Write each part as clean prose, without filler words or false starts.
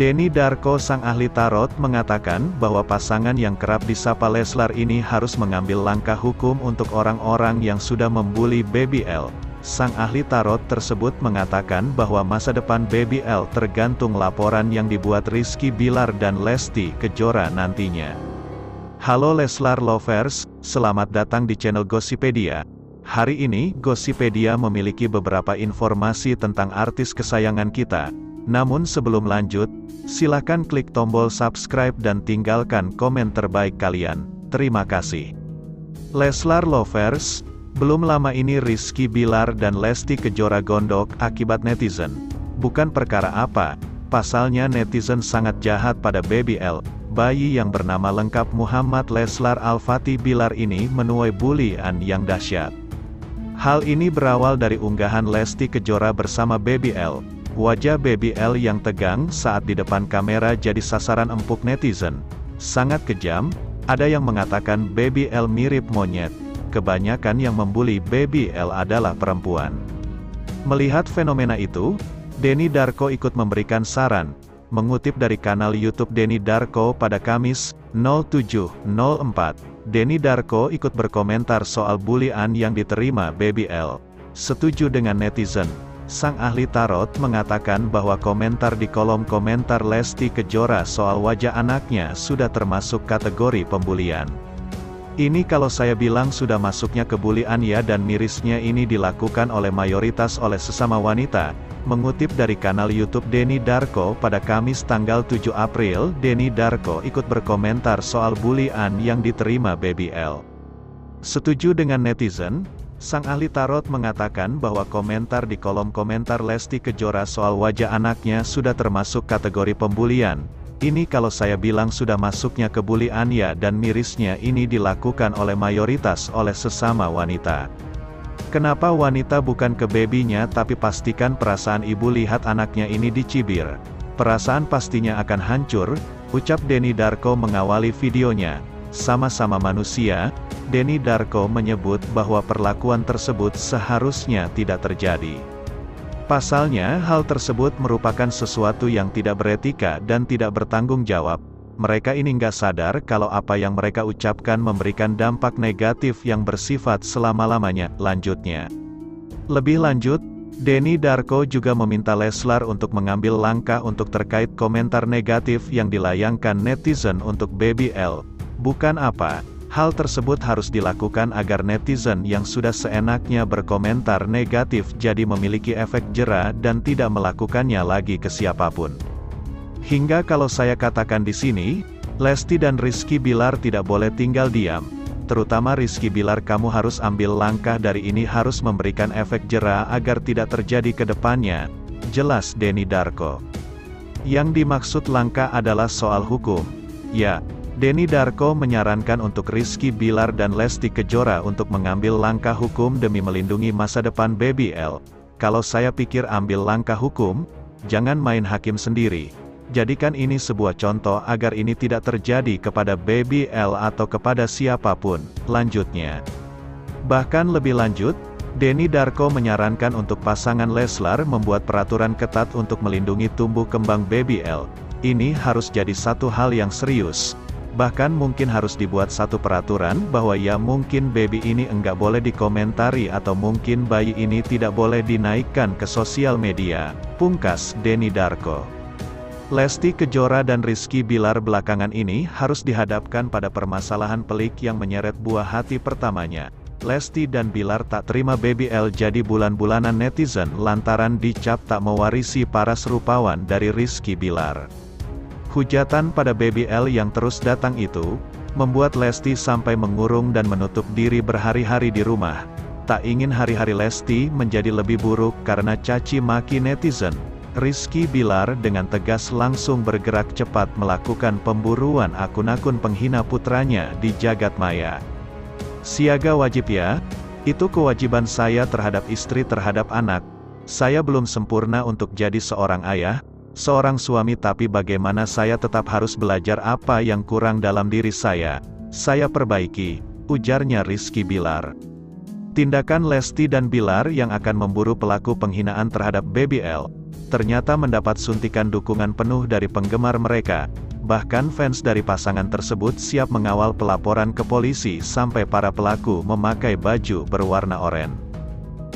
Denny Darko sang ahli tarot mengatakan bahwa pasangan yang kerap disapa Leslar ini harus mengambil langkah hukum untuk orang-orang yang sudah membuli Baby L. Sang ahli tarot tersebut mengatakan bahwa masa depan Baby L tergantung laporan yang dibuat Rizky Bilar dan Lesti Kejora nantinya. Halo Leslar Lovers, selamat datang di channel Gossipedia. Hari ini, Gossipedia memiliki beberapa informasi tentang artis kesayangan kita. Namun sebelum lanjut, silakan klik tombol subscribe dan tinggalkan komen terbaik kalian. Terima kasih. Leslar Lovers, belum lama ini Rizky Bilar dan Lesti Kejora gondok akibat netizen. Bukan perkara apa, pasalnya netizen sangat jahat pada Baby L. Bayi yang bernama lengkap Muhammad Leslar Al-Fatih Bilar ini menuai bulian yang dahsyat. Hal ini berawal dari unggahan Lesti Kejora bersama Baby L. Wajah Baby L yang tegang saat di depan kamera jadi sasaran empuk netizen. Sangat kejam, ada yang mengatakan Baby L mirip monyet. Kebanyakan yang membuli Baby L adalah perempuan. Melihat fenomena itu, Denny Darko ikut memberikan saran. Mengutip dari kanal YouTube Denny Darko pada Kamis, 07.04, Denny Darko ikut berkomentar soal bulian yang diterima Baby L. Setuju dengan netizen. Sang ahli tarot mengatakan bahwa komentar di kolom komentar Lesti Kejora soal wajah anaknya sudah termasuk kategori pembulian. Ini kalau saya bilang sudah masuknya kebulian ya, dan mirisnya ini dilakukan oleh mayoritas oleh sesama wanita. Mengutip dari kanal YouTube Denny Darko pada Kamis tanggal 7 April, Denny Darko ikut berkomentar soal bulian yang diterima Baby L. Setuju dengan netizen? Sang ahli tarot mengatakan bahwa komentar di kolom komentar Lesti Kejora soal wajah anaknya sudah termasuk kategori pembulian. Ini kalau saya bilang sudah masuknya kebulian ya, dan mirisnya ini dilakukan oleh mayoritas oleh sesama wanita. Kenapa wanita bukan ke babynya, tapi pastikan perasaan ibu lihat anaknya ini dicibir. Perasaan pastinya akan hancur, ucap Denny Darko mengawali videonya. Sama-sama manusia, Denny Darko menyebut bahwa perlakuan tersebut seharusnya tidak terjadi. Pasalnya, hal tersebut merupakan sesuatu yang tidak beretika dan tidak bertanggung jawab. Mereka ini nggak sadar kalau apa yang mereka ucapkan memberikan dampak negatif yang bersifat selama-lamanya, lanjutnya. Lebih lanjut, Denny Darko juga meminta Leslar untuk mengambil langkah untuk terkait komentar negatif yang dilayangkan netizen untuk Baby L. Bukan apa, hal tersebut harus dilakukan agar netizen yang sudah seenaknya berkomentar negatif jadi memiliki efek jera dan tidak melakukannya lagi ke siapapun. Hingga kalau saya katakan di sini, Lesti dan Rizky Bilar tidak boleh tinggal diam. Terutama Rizky Bilar, kamu harus ambil langkah dari ini, harus memberikan efek jera agar tidak terjadi ke depannya, jelas Denny Darko. Yang dimaksud langkah adalah soal hukum. Ya, Denny Darko menyarankan untuk Rizky Bilar dan Lesti Kejora untuk mengambil langkah hukum demi melindungi masa depan Baby L. Kalau saya pikir ambil langkah hukum, jangan main hakim sendiri. Jadikan ini sebuah contoh agar ini tidak terjadi kepada Baby L atau kepada siapapun, lanjutnya. Bahkan lebih lanjut, Denny Darko menyarankan untuk pasangan Leslar membuat peraturan ketat untuk melindungi tumbuh kembang Baby L. Ini harus jadi satu hal yang serius. Bahkan mungkin harus dibuat satu peraturan bahwa ya mungkin baby ini enggak boleh dikomentari atau mungkin bayi ini tidak boleh dinaikkan ke sosial media, pungkas Denny Darko. Lesti Kejora dan Rizky Bilar belakangan ini harus dihadapkan pada permasalahan pelik yang menyeret buah hati pertamanya. Lesti dan Bilar tak terima Baby L jadi bulan-bulanan netizen lantaran dicap tak mewarisi paras rupawan dari Rizky Bilar. Hujatan pada Baby L yang terus datang itu, membuat Lesti sampai mengurung dan menutup diri berhari-hari di rumah. Tak ingin hari-hari Lesti menjadi lebih buruk karena caci maki netizen. Rizky Bilar dengan tegas langsung bergerak cepat melakukan pemburuan akun-akun penghina putranya di jagat maya. Siaga wajib ya, itu kewajiban saya terhadap istri, terhadap anak. Saya belum sempurna untuk jadi seorang ayah, seorang suami, tapi bagaimana saya tetap harus belajar apa yang kurang dalam diri saya perbaiki, ujarnya Rizky Bilar. Tindakan Lesti dan Bilar yang akan memburu pelaku penghinaan terhadap Baby L, ternyata mendapat suntikan dukungan penuh dari penggemar mereka. Bahkan fans dari pasangan tersebut siap mengawal pelaporan ke polisi sampai para pelaku memakai baju berwarna oranye.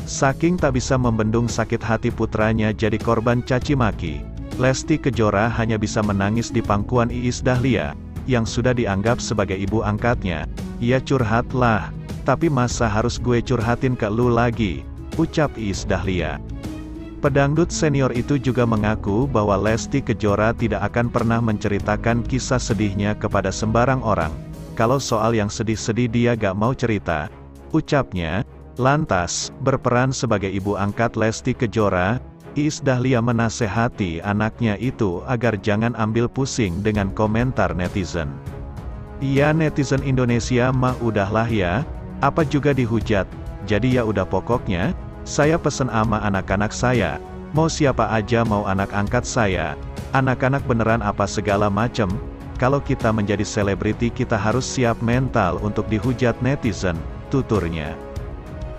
Saking tak bisa membendung sakit hati putranya jadi korban caci maki, Lesti Kejora hanya bisa menangis di pangkuan Iis Dahlia, yang sudah dianggap sebagai ibu angkatnya. "Ya curhatlah, tapi masa harus gue curhatin ke lu lagi?" ucap Iis Dahlia. Pedangdut senior itu juga mengaku bahwa Lesti Kejora tidak akan pernah menceritakan kisah sedihnya kepada sembarang orang. Kalau soal yang sedih-sedih dia gak mau cerita, ucapnya. Lantas, berperan sebagai ibu angkat Lesti Kejora, Iis Dahlia menasehati anaknya itu agar jangan ambil pusing dengan komentar netizen. "Ya netizen Indonesia mah udahlah ya, apa juga dihujat, jadi ya udah pokoknya, saya pesen ama anak-anak saya, mau siapa aja mau anak angkat saya, anak-anak beneran apa segala macem, kalau kita menjadi selebriti kita harus siap mental untuk dihujat netizen," tuturnya.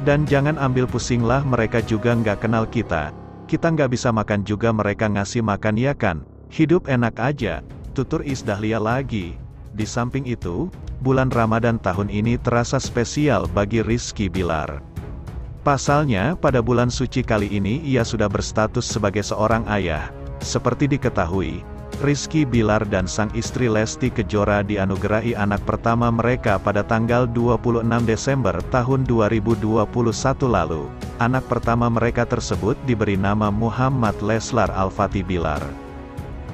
"Dan jangan ambil pusinglah, mereka juga nggak kenal kita nggak bisa makan juga mereka ngasih makan ya kan, hidup enak aja," tutur Iis Dahlia lagi. Di samping itu, bulan Ramadan tahun ini terasa spesial bagi Rizky Bilar. Pasalnya, pada bulan suci kali ini ia sudah berstatus sebagai seorang ayah. Seperti diketahui, Rizky Bilar dan sang istri Lesti Kejora dianugerahi anak pertama mereka pada tanggal 26 Desember tahun 2021 lalu. Anak pertama mereka tersebut diberi nama Muhammad Leslar Al-Fatih Bilar.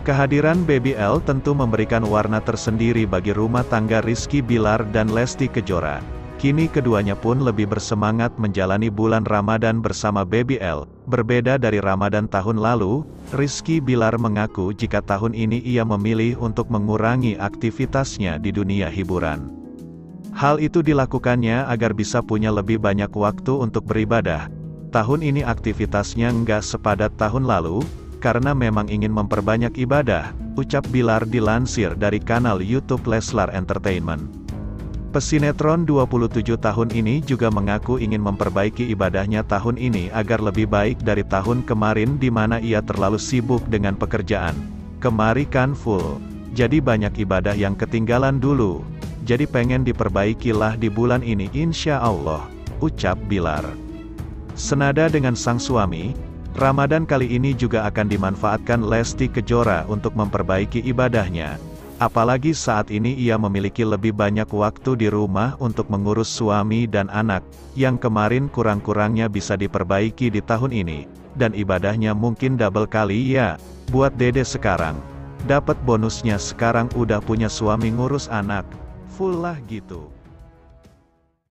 Kehadiran Baby L tentu memberikan warna tersendiri bagi rumah tangga Rizky Bilar dan Lesti Kejora. Kini keduanya pun lebih bersemangat menjalani bulan Ramadan bersama Baby L. Berbeda dari Ramadan tahun lalu, Rizky Bilar mengaku jika tahun ini ia memilih untuk mengurangi aktivitasnya di dunia hiburan. Hal itu dilakukannya agar bisa punya lebih banyak waktu untuk beribadah. Tahun ini aktivitasnya nggak sepadat tahun lalu, karena memang ingin memperbanyak ibadah, ucap Bilar dilansir dari kanal YouTube Leslar Entertainment. Pesinetron 27 tahun ini juga mengaku ingin memperbaiki ibadahnya tahun ini agar lebih baik dari tahun kemarin di mana ia terlalu sibuk dengan pekerjaan. "Kemari kan full, jadi banyak ibadah yang ketinggalan dulu. Jadi pengen diperbaikilah di bulan ini insya Allah," ucap Bilar. Senada dengan sang suami, Ramadan kali ini juga akan dimanfaatkan Lesti Kejora untuk memperbaiki ibadahnya. Apalagi saat ini ia memiliki lebih banyak waktu di rumah untuk mengurus suami dan anak, yang kemarin kurang-kurangnya bisa diperbaiki di tahun ini. Dan ibadahnya mungkin double kali ya, buat dede sekarang. Dapat bonusnya sekarang udah punya suami ngurus anak. Full lah gitu.